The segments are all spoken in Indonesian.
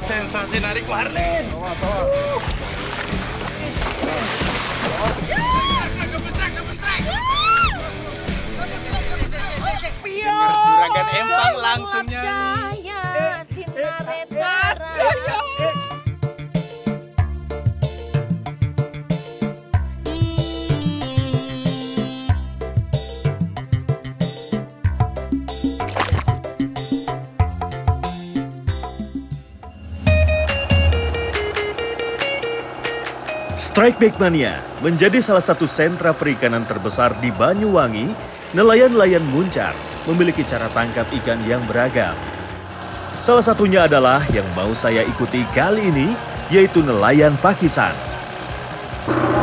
Sensasi narik Warlin. Juragan Empang langsung nyanyi. Strikeback Mania menjadi salah satu sentra perikanan terbesar di Banyuwangi. Nelayan-nelayan Muncar memiliki cara tangkap ikan yang beragam. Salah satunya adalah yang mau saya ikuti kali ini, yaitu nelayan Pakisan.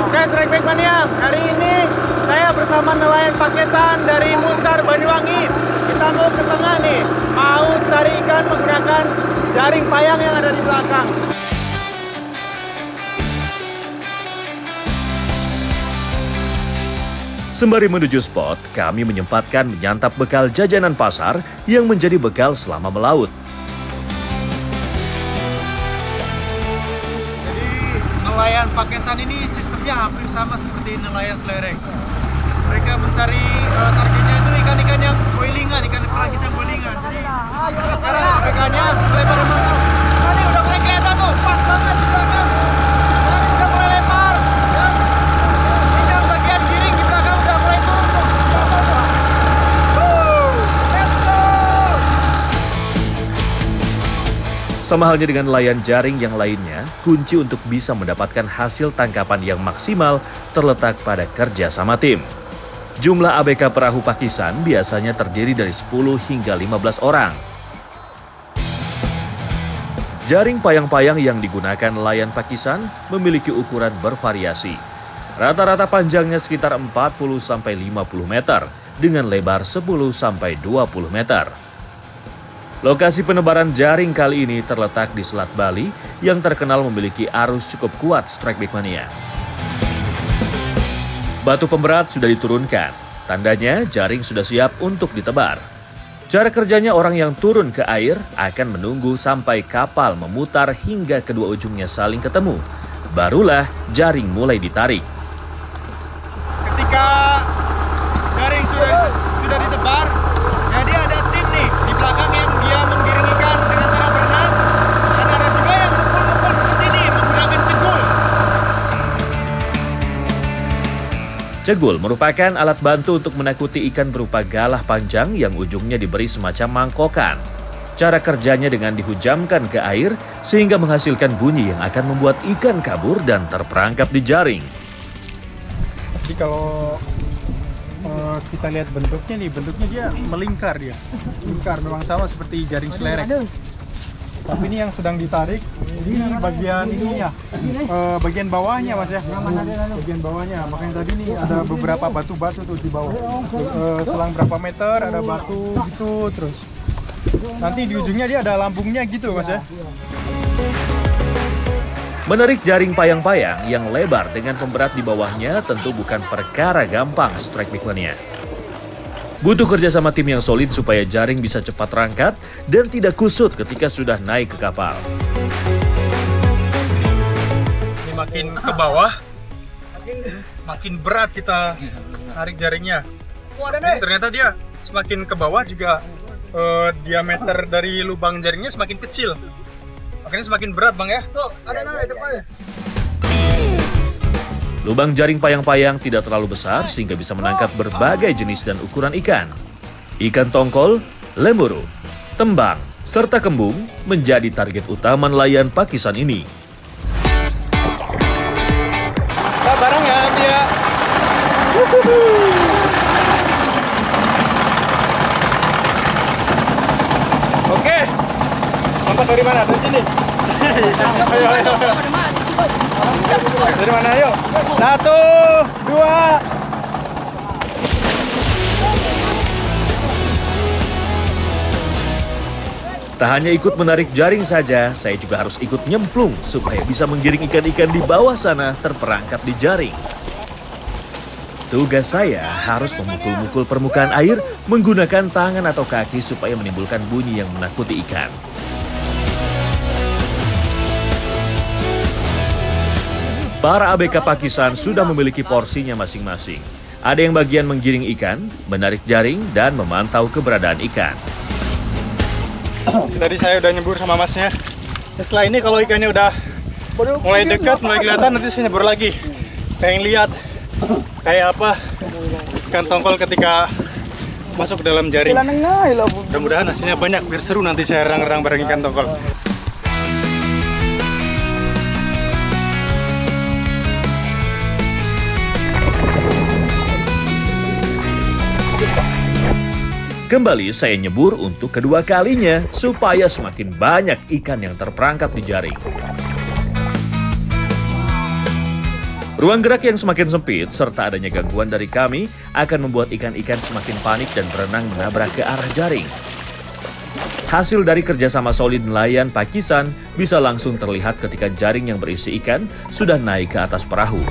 Oke, Strikeback Mania, hari ini saya bersama nelayan Pakisan dari Muncar, Banyuwangi. Kita mau ke tengah nih, mau cari ikan menggunakan jaring payang yang ada di belakang. Sembari menuju spot, kami menyempatkan menyantap bekal jajanan pasar yang menjadi bekal selama melaut. Jadi nelayan Pakesan ini sistemnya hampir sama seperti nelayan Selereng. Mereka mencari targetnya itu ikan-ikan yang boilingan, ikan Pakis yang boilingan. Jadi sekarang ABK-nya melebar mata. Tadi udah mulai kelihatan tuh, pas banget di belakang. Tadi udah mulai lebar. Yang bagian giring di belakang udah mulai turun tuh. Let's go! Sama halnya dengan nelayan jaring yang lainnya, kunci untuk bisa mendapatkan hasil tangkapan yang maksimal terletak pada kerja sama tim. Jumlah ABK perahu Pakisan biasanya terdiri dari 10 hingga 15 orang. Jaring payang-payang yang digunakan nelayan Pakisan memiliki ukuran bervariasi. Rata-rata panjangnya sekitar 40-50 meter dengan lebar 10-20 meter. Lokasi penebaran jaring kali ini terletak di Selat Bali yang terkenal memiliki arus cukup kuat Strikeback Mania. Batu pemberat sudah diturunkan, tandanya jaring sudah siap untuk ditebar. Cara kerjanya orang yang turun ke air akan menunggu sampai kapal memutar hingga kedua ujungnya saling ketemu. Barulah jaring mulai ditarik. Ketika jaring sudah ditebar, jadi ada tim nih di belakang yang dia menggiring ikan dengan cara berenang, dan ada juga yang mukul-mukul seperti ini menggunakan cegul. Cegul merupakan alat bantu untuk menakuti ikan berupa galah panjang yang ujungnya diberi semacam mangkokan. Cara kerjanya dengan dihujamkan ke air sehingga menghasilkan bunyi yang akan membuat ikan kabur dan terperangkap di jaring. Jadi kalau kita lihat bentuknya nih, bentuknya dia melingkar dia. Melingkar memang sama seperti jaring selereng. Tapi ini yang sedang ditarik di bagian ininya, bagian bawahnya Mas ya, bagian bawahnya. Makanya tadi nih ada beberapa batu-batu tuh di bawah. Selang berapa meter ada batu gitu terus. Nanti di ujungnya dia ada lambungnya gitu Mas ya. Menarik jaring payang-payang yang lebar dengan pemberat di bawahnya tentu bukan perkara gampang Strikeback Mania. Butuh kerjasama tim yang solid supaya jaring bisa cepat terangkat dan tidak kusut ketika sudah naik ke kapal. Ini makin ke bawah, makin berat kita tarik jaringnya. Jadi ternyata dia semakin ke bawah juga diameter dari lubang jaringnya semakin kecil. Makanya semakin berat Bang ya. Tuh, ada di depannya. Lubang jaring payang-payang tidak terlalu besar sehingga bisa menangkap berbagai jenis dan ukuran ikan. Ikan tongkol, lemuru, tembang, serta kembung menjadi target utama nelayan Pakisan ini. Kita bareng ya nanti ya. Oke. Lompat dari mana? Dari sini. Ayo. Dari mana ayo? 1, 2. Tak hanya ikut menarik jaring saja, saya juga harus ikut nyemplung supaya bisa menggiring ikan-ikan di bawah sana terperangkap di jaring. Tugas saya harus memukul-mukul permukaan air menggunakan tangan atau kaki supaya menimbulkan bunyi yang menakuti ikan. Para ABK Pakistan sudah memiliki porsinya masing-masing. Ada yang bagian menggiring ikan, menarik jaring, dan memantau keberadaan ikan. Tadi saya udah nyebur sama masnya. Setelah ini kalau ikannya udah mulai dekat, mulai kelihatan, nanti saya nyebur lagi. Pengen lihat kayak apa ikan tongkol ketika masuk ke dalam jaring. Mudah-mudahan hasilnya banyak, biar seru nanti saya rang-rang bareng ikan tongkol. Kembali saya nyebur untuk kedua kalinya supaya semakin banyak ikan yang terperangkap di jaring. Ruang gerak yang semakin sempit serta adanya gangguan dari kami akan membuat ikan-ikan semakin panik dan berenang menabrak ke arah jaring. Hasil dari kerjasama solid nelayan Pakistan bisa langsung terlihat ketika jaring yang berisi ikan sudah naik ke atas perahu.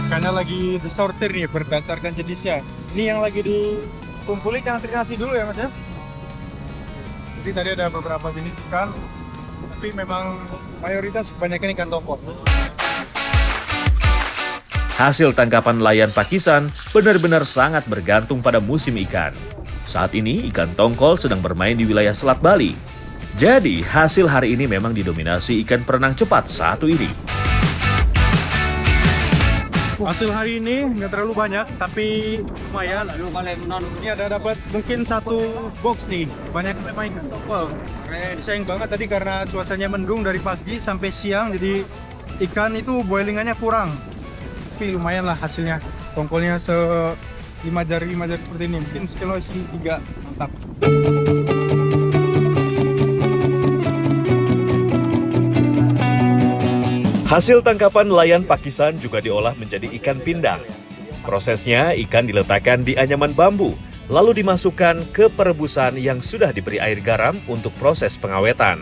Karena lagi disortir nih berdasarkan jenisnya. Ini yang lagi dikumpulin yang terinasi dulu ya mas ya. Jadi tadi ada beberapa jenis ikan, tapi memang mayoritas kebanyakan ikan tongkol. Hasil tangkapan nelayan Pakistan benar-benar sangat bergantung pada musim ikan. Saat ini ikan tongkol sedang bermain di wilayah Selat Bali. Jadi hasil hari ini memang didominasi ikan perenang cepat satu ini. Hasil hari ini nggak terlalu banyak, tapi lumayan. Ini ada dapat mungkin satu box nih. Banyak memang ikan tongkol. Sayang banget tadi karena cuacanya mendung dari pagi sampai siang, jadi ikan itu boilingannya kurang. Tapi lumayan lah hasilnya. Tongkolnya 5 jari seperti ini. Mungkin sekilo isi 3, mantap. Hasil tangkapan nelayan Pakistan juga diolah menjadi ikan pindang. Prosesnya, ikan diletakkan di anyaman bambu, lalu dimasukkan ke perebusan yang sudah diberi air garam untuk proses pengawetan.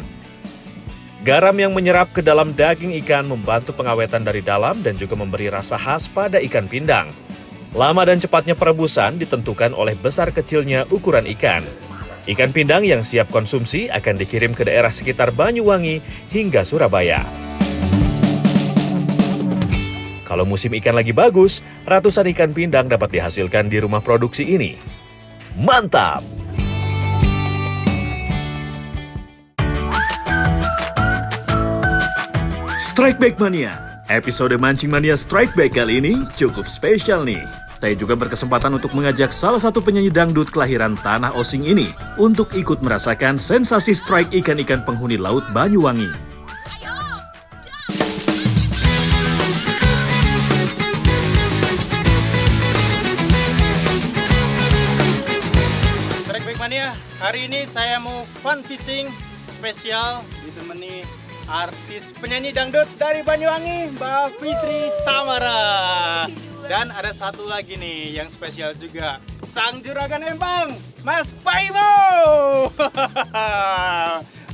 Garam yang menyerap ke dalam daging ikan membantu pengawetan dari dalam dan juga memberi rasa khas pada ikan pindang. Lama dan cepatnya perebusan ditentukan oleh besar kecilnya ukuran ikan. Ikan pindang yang siap konsumsi akan dikirim ke daerah sekitar Banyuwangi hingga Surabaya. Kalau musim ikan lagi bagus, ratusan ikan pindang dapat dihasilkan di rumah produksi ini. Mantap! Strike Back Mania. Episode Mancing Mania Strike Back kali ini cukup spesial nih. Saya juga berkesempatan untuk mengajak salah satu penyanyi dangdut kelahiran Tanah Osing ini untuk ikut merasakan sensasi strike ikan-ikan penghuni laut Banyuwangi. Hari ini saya mau fun fishing spesial ditemani artis penyanyi dangdut dari Banyuwangi, Mbak Fitri Tamara. Dan ada satu lagi nih yang spesial juga, sang juragan empang, Mas Paimo.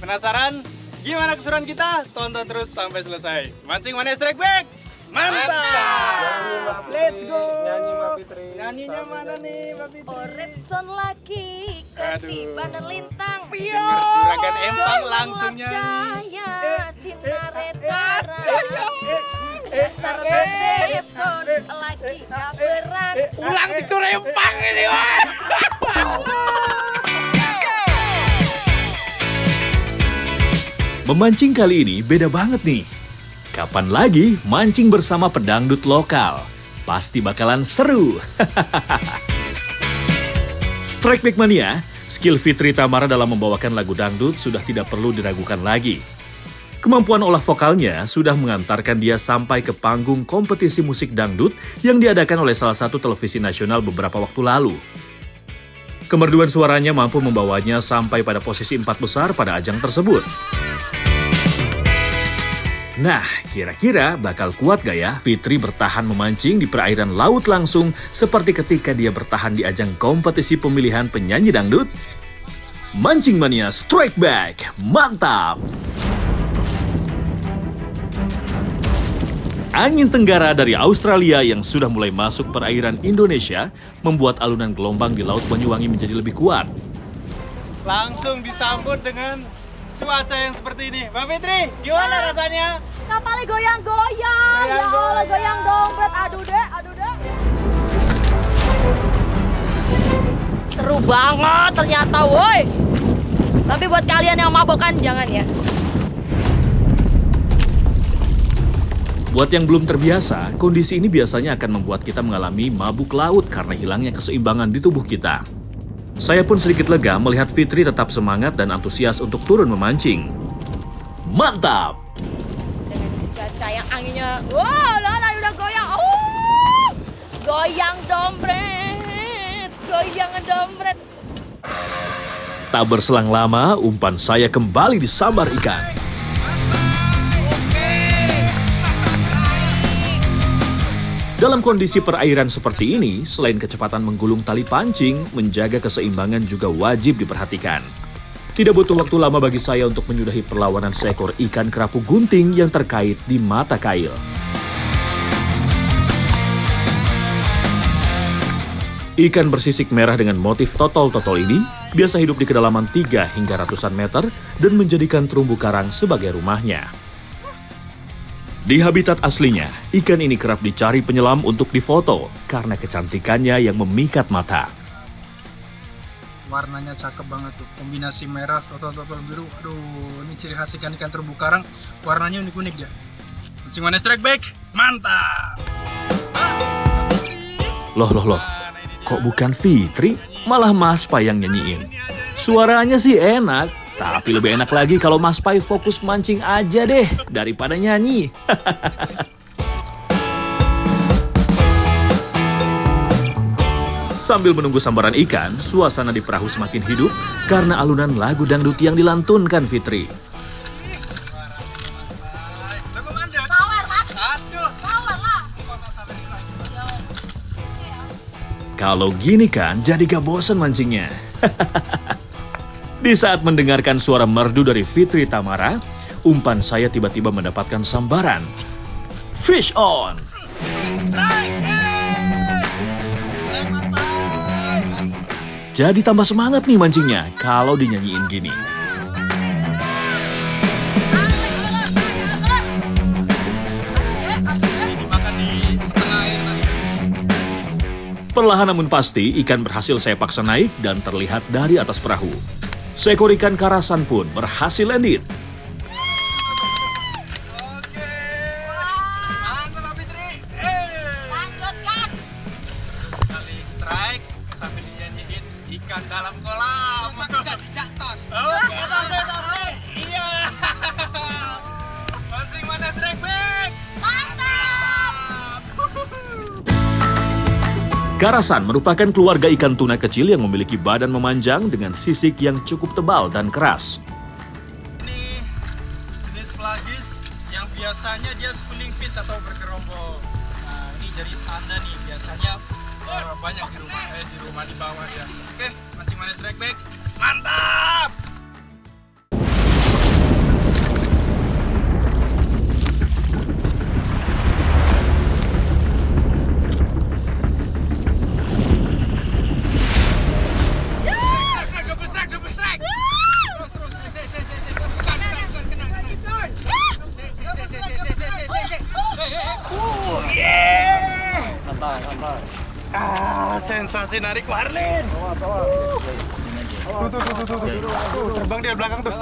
Penasaran gimana keseruan kita? Tonton terus sampai selesai. Mancing Mania Strike Back. Mantap! Let's go! Nyanyi Mbak Fitri. Nyanyinya mana nih Mbak Fitri? Orepson lagi ketiban lintang. Juragan empang langsung nyanyi. Sinare terang. Dasar bebon lagi kaberan. Ulang di empang ini, wah. Memancing kali ini beda banget nih. Kapan lagi mancing bersama pedangdut lokal? Pasti bakalan seru. Strike Back Mania, skill Fitri Tamara dalam membawakan lagu dangdut sudah tidak perlu diragukan lagi. Kemampuan olah vokalnya sudah mengantarkan dia sampai ke panggung kompetisi musik dangdut yang diadakan oleh salah satu televisi nasional beberapa waktu lalu. Kemerduan suaranya mampu membawanya sampai pada posisi 4 besar pada ajang tersebut. Nah, kira-kira bakal kuat gak ya Fitri bertahan memancing di perairan laut langsung seperti ketika dia bertahan di ajang kompetisi pemilihan penyanyi dangdut? Mancing Mania Strike Back, mantap! Angin tenggara dari Australia yang sudah mulai masuk perairan Indonesia membuat alunan gelombang di Laut Banyuwangi menjadi lebih kuat. Langsung disambut dengan cuaca yang seperti ini. Mbak Fitri, gimana rasanya? Kapalnya goyang-goyang. Ya Allah, goyang dompet. Aduh deh. Seru banget ternyata, woi. Tapi buat kalian yang mabokan jangan ya. Buat yang belum terbiasa, kondisi ini biasanya akan membuat kita mengalami mabuk laut karena hilangnya keseimbangan di tubuh kita. Saya pun sedikit lega melihat Fitri tetap semangat dan antusias untuk turun memancing. Mantap! Dengan cuaca yang anginnya, wah, Lala udah goyang. Goyang dompet. Tak berselang lama, umpan saya kembali disambar ikan. Dalam kondisi perairan seperti ini, selain kecepatan menggulung tali pancing, menjaga keseimbangan juga wajib diperhatikan. Tidak butuh waktu lama bagi saya untuk menyudahi perlawanan seekor ikan kerapu gunting yang terkait di mata kail. Ikan bersisik merah dengan motif totol-totol ini biasa hidup di kedalaman 3 hingga ratusan meter dan menjadikan terumbu karang sebagai rumahnya. Di habitat aslinya, ikan ini kerap dicari penyelam untuk difoto karena kecantikannya yang memikat mata. Warnanya cakep banget tuh, kombinasi merah, totol-totol biru. Aduh, ini ciri khas ikan terumbu karang, warnanya unik-unik ya. Mancing Mania Strike Back, mantap! Loh, kok bukan Fitri, malah Mas Pai yang nyanyiin. Suaranya sih enak, tapi lebih enak lagi kalau Mas Pai fokus mancing aja deh, daripada nyanyi. Sambil menunggu sambaran ikan, suasana di perahu semakin hidup karena alunan lagu dangdut yang dilantunkan Fitri. Kalau gini kan, jadi gak bosen mancingnya. Di saat mendengarkan suara merdu dari Fitri Tamara, umpan saya tiba-tiba mendapatkan sambaran. Fish on! Jadi tambah semangat nih mancingnya kalau dinyanyiin gini. Perlahan namun pasti, ikan berhasil saya paksa naik dan terlihat dari atas perahu. Seekor ikan karasan pun berhasil landed. Oke. Mantap, Mbak Fitri. Lanjutkan. Kali strike sambil dinyanyiin ikan dalam kolam. Masa tidak tos. Oke, tos. Iya. Mancing Mania Strike Back. Karasan merupakan keluarga ikan tuna kecil yang memiliki badan memanjang dengan sisik yang cukup tebal dan keras. Ini jenis pelagis yang biasanya dia schooling fish atau bergerombol. Nah, ini jadi tanda nih, biasanya banyak di rumah di bawah ya. Oke, Mancing Mania Strike Back, mantap! Sensasi narik warlin. Tuh, terbang dia belakang tuh.